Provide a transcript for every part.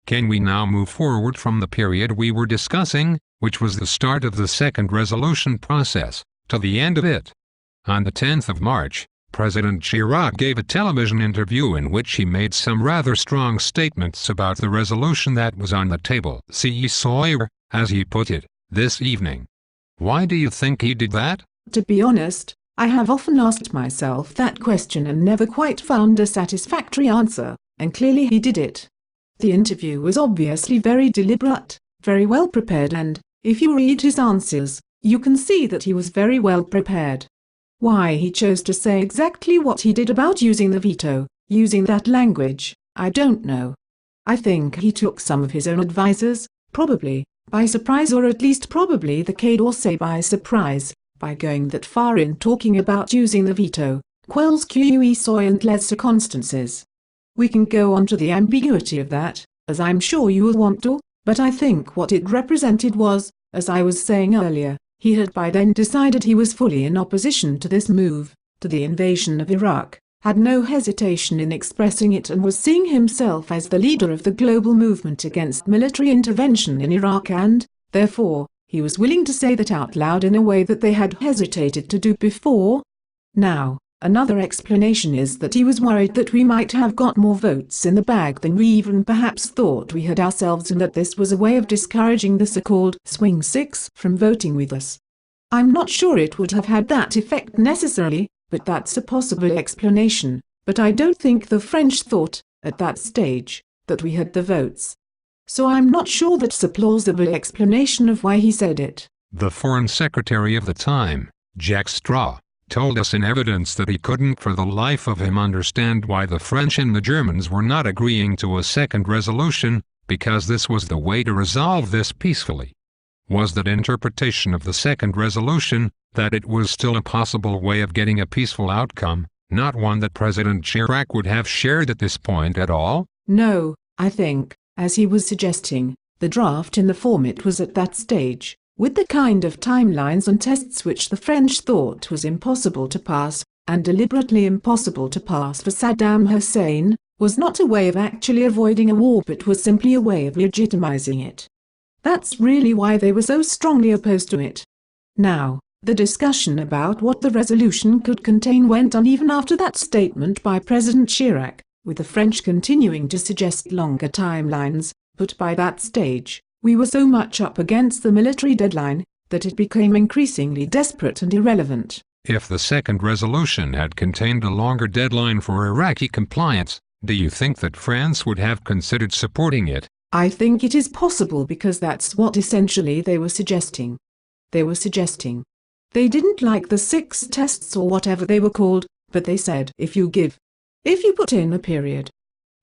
Can we now move forward from the period we were discussing, which was the start of the second resolution process, to the end of it? On the 10th of March, President Chirac gave a television interview in which he made some rather strong statements about the resolution that was on the table. See Sawyer, as he put it, this evening. Why do you think he did that? To be honest, I have often asked myself that question and never quite found a satisfactory answer, and clearly he did it. The interview was obviously very deliberate, very well prepared, and, if you read his answers, you can see that he was very well prepared. Why he chose to say exactly what he did about using the veto, using that language, I don't know. I think he took some of his own advisers, probably, by surprise, or at least probably the Quai d'Orsay by surprise, by going that far in talking about using the veto, quels que soient and les circonstances. We can go on to the ambiguity of that, as I'm sure you will want to, but I think what it represented was, as I was saying earlier, he had by then decided he was fully in opposition to this move, to the invasion of Iraq, had no hesitation in expressing it, and was seeing himself as the leader of the global movement against military intervention in Iraq, and, therefore, he was willing to say that out loud in a way that they had hesitated to do before. Now, another explanation is that he was worried that we might have got more votes in the bag than we even perhaps thought we had ourselves, and that this was a way of discouraging the so-called swing six from voting with us. I'm not sure it would have had that effect necessarily, but that's a possible explanation. But I don't think the French thought, at that stage, that we had the votes. So I'm not sure that's a plausible explanation of why he said it. The Foreign Secretary of the time, Jacques Straw, told us in evidence that he couldn't for the life of him understand why the French and the Germans were not agreeing to a second resolution, because this was the way to resolve this peacefully. Was that interpretation of the second resolution, that it was still a possible way of getting a peaceful outcome, not one that President Chirac would have shared at this point at all? No, I think, as he was suggesting, the draft in the form it was at that stage, with the kind of timelines and tests which the French thought was impossible to pass, and deliberately impossible to pass for Saddam Hussein, was not a way of actually avoiding a war, but was simply a way of legitimizing it. That's really why they were so strongly opposed to it. Now, the discussion about what the resolution could contain went on even after that statement by President Chirac, with the French continuing to suggest longer timelines, but by that stage, we were so much up against the military deadline, that it became increasingly desperate and irrelevant. If the second resolution had contained a longer deadline for Iraqi compliance, do you think that France would have considered supporting it? I think it is possible, because that's what essentially they were suggesting. They didn't like the 6 tests or whatever they were called, but they said if you put in a period.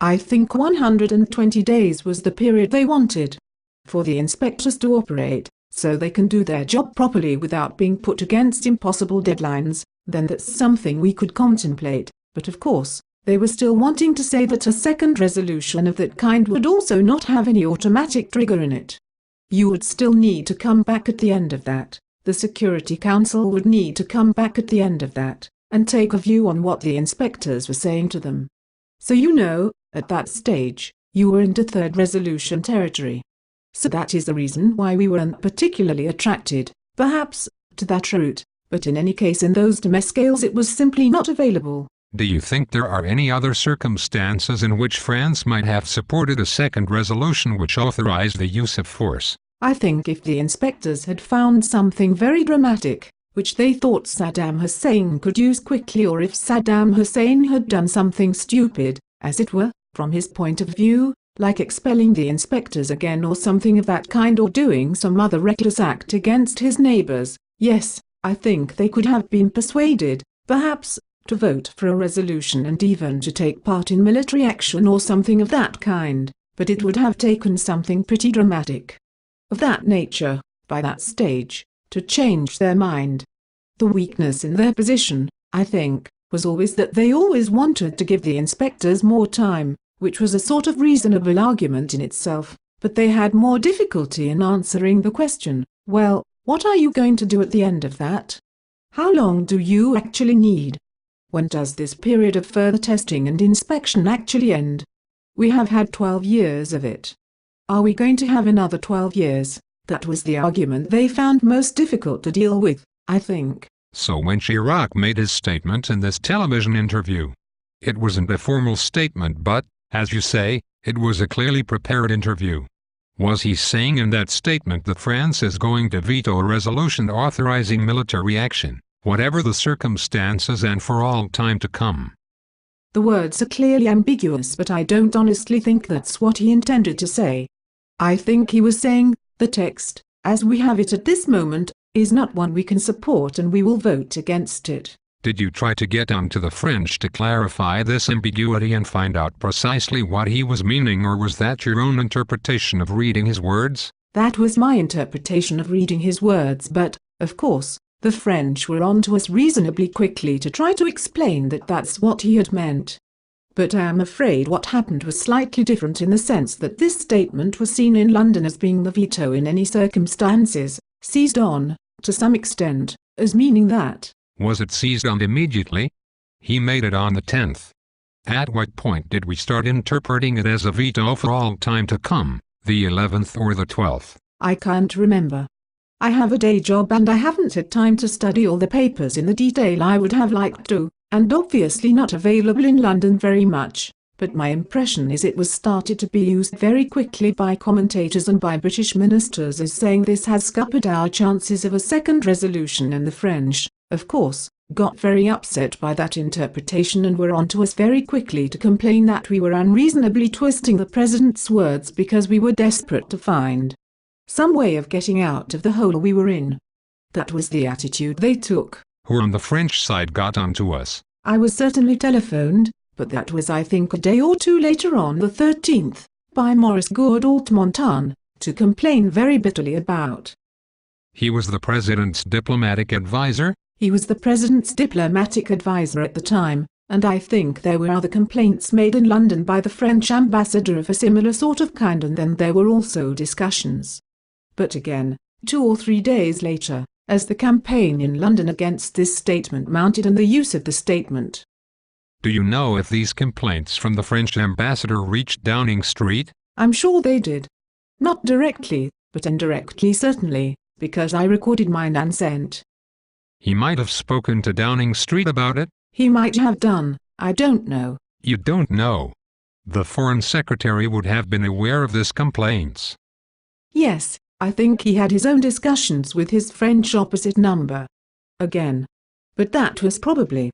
I think 120 days was the period they wanted for the inspectors to operate, so they can do their job properly without being put against impossible deadlines, then that's something we could contemplate, but of course, they were still wanting to say that a second resolution of that kind would also not have any automatic trigger in it. You would still need to come back at the end of that. The Security Council would need to come back at the end of that, and take a view on what the inspectors were saying to them. So at that stage, you were into third resolution territory. So that is the reason why we weren't particularly attracted, perhaps, to that route, but in any case in those timescales it was simply not available. Do you think there are any other circumstances in which France might have supported a second resolution which authorized the use of force? I think if the inspectors had found something very dramatic, which they thought Saddam Hussein could use quickly, or if Saddam Hussein had done something stupid, as it were, from his point of view, like expelling the inspectors again or something of that kind, or doing some other reckless act against his neighbors, yes, I think they could have been persuaded, perhaps, to vote for a resolution and even to take part in military action or something of that kind, but it would have taken something pretty dramatic of that nature, by that stage, to change their mind. The weakness in their position, I think, was always that they always wanted to give the inspectors more time, which was a sort of reasonable argument in itself, but they had more difficulty in answering the question, well, what are you going to do at the end of that? How long do you actually need? When does this period of further testing and inspection actually end? We have had 12 years of it. Are we going to have another 12 years? That was the argument they found most difficult to deal with, I think. So when Chirac made his statement in this television interview, it wasn't a formal statement but, as you say, it was a clearly prepared interview. Was he saying in that statement that France is going to veto a resolution authorizing military action, whatever the circumstances and for all time to come? The words are clearly ambiguous, but I don't honestly think that's what he intended to say. I think he was saying, the text, as we have it at this moment, is not one we can support and we will vote against it. Did you try to get on to the French to clarify this ambiguity and find out precisely what he was meaning, or was that your own interpretation of reading his words? That was my interpretation of reading his words, but, of course, the French were on to us reasonably quickly to try to explain that that's what he had meant. But I am afraid what happened was slightly different in the sense that this statement was seen in London as being the veto in any circumstances, seized on, to some extent, as meaning that. Was it seized on immediately? He made it on the 10th. At what point did we start interpreting it as a veto for all time to come, the 11th or the 12th? I can't remember. I have a day job and I haven't had time to study all the papers in the detail I would have liked to, and obviously not available in London very much, but my impression is it was started to be used very quickly by commentators and by British ministers as saying this has scuppered our chances of a second resolution, and the French, of course, got very upset by that interpretation and were on to us very quickly to complain that we were unreasonably twisting the President's words because we were desperate to find some way of getting out of the hole we were in. That was the attitude they took. Who on the French side got onto us? I was certainly telephoned, but that was I think a day or two later on the 13th, by Maurice Gourdalt-Montagne, to complain very bitterly about. He was the President's diplomatic advisor? He was the President's diplomatic advisor at the time, and I think there were other complaints made in London by the French ambassador of a similar sort of kind, and then there were also discussions. But again, 2 or 3 days later, as the campaign in London against this statement mounted and the use of the statement. Do you know if these complaints from the French ambassador reached Downing Street? I'm sure they did. Not directly, but indirectly certainly, because I recorded mine and sent. He might have spoken to Downing Street about it? He might have done, I don't know. You don't know? The Foreign Secretary would have been aware of this complaints. Yes, I think he had his own discussions with his French opposite number. Again. But that was probably.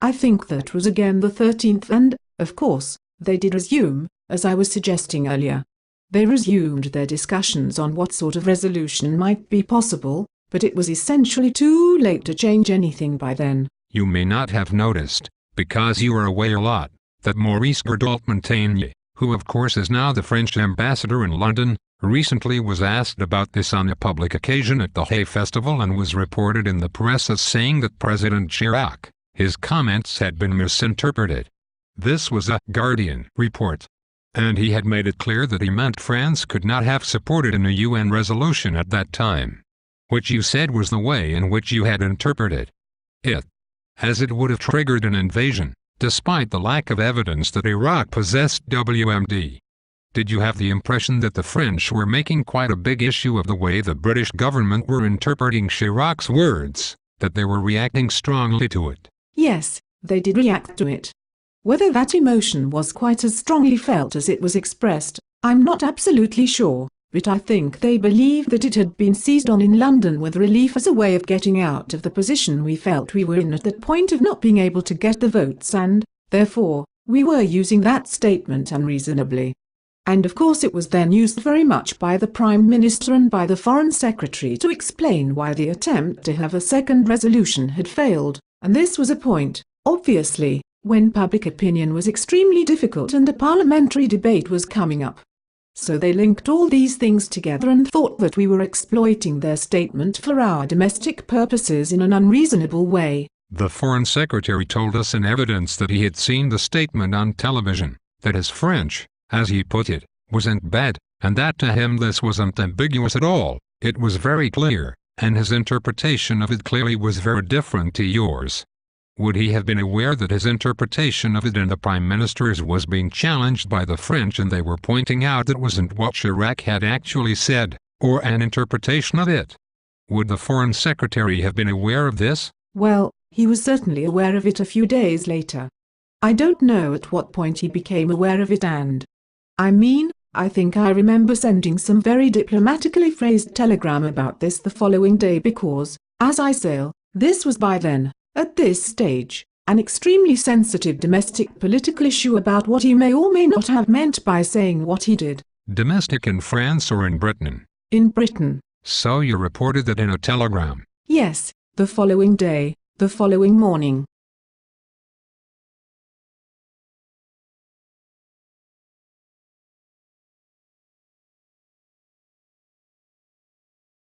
I think that was again the 13th, and, of course, they did resume, as I was suggesting earlier. They resumed their discussions on what sort of resolution might be possible, but it was essentially too late to change anything by then. You may not have noticed, because you were away a lot, that Maurice Gourdalt-Montagne, who of course is now the French ambassador in London, recently was asked about this on a public occasion at the Hay Festival and was reported in the press as saying that President Chirac, his comments had been misinterpreted. This was a Guardian report. And he had made it clear that he meant France could not have supported a UN resolution at that time. Which you said was the way in which you had interpreted it, as it would have triggered an invasion, despite the lack of evidence that Iraq possessed WMD. Did you have the impression that the French were making quite a big issue of the way the British government were interpreting Chirac's words, that they were reacting strongly to it? Yes, they did react to it. Whether that emotion was quite as strongly felt as it was expressed, I'm not absolutely sure, but I think they believed that it had been seized on in London with relief as a way of getting out of the position we felt we were in at that point of not being able to get the votes, and, therefore, we were using that statement unreasonably. And of course it was then used very much by the Prime Minister and by the Foreign Secretary to explain why the attempt to have a second resolution had failed, and this was a point, obviously, when public opinion was extremely difficult and a parliamentary debate was coming up. So they linked all these things together and thought that we were exploiting their statement for our domestic purposes in an unreasonable way. The Foreign Secretary told us in evidence that he had seen the statement on television, that his French, as he put it, wasn't bad, and that to him this wasn't ambiguous at all. It was very clear, and his interpretation of it clearly was very different to yours. Would he have been aware that his interpretation of it and the Prime Minister's was being challenged by the French and they were pointing out it wasn't what Chirac had actually said, or an interpretation of it? Would the Foreign Secretary have been aware of this? Well, he was certainly aware of it a few days later. I don't know at what point he became aware of it and I think I remember sending some very diplomatically phrased telegram about this the following day because, as I say, this was by then, at this stage, an extremely sensitive domestic political issue about what he may or may not have meant by saying what he did. Domestic in France or in Britain? In Britain. So you reported that in a telegram? Yes, the following day, the following morning.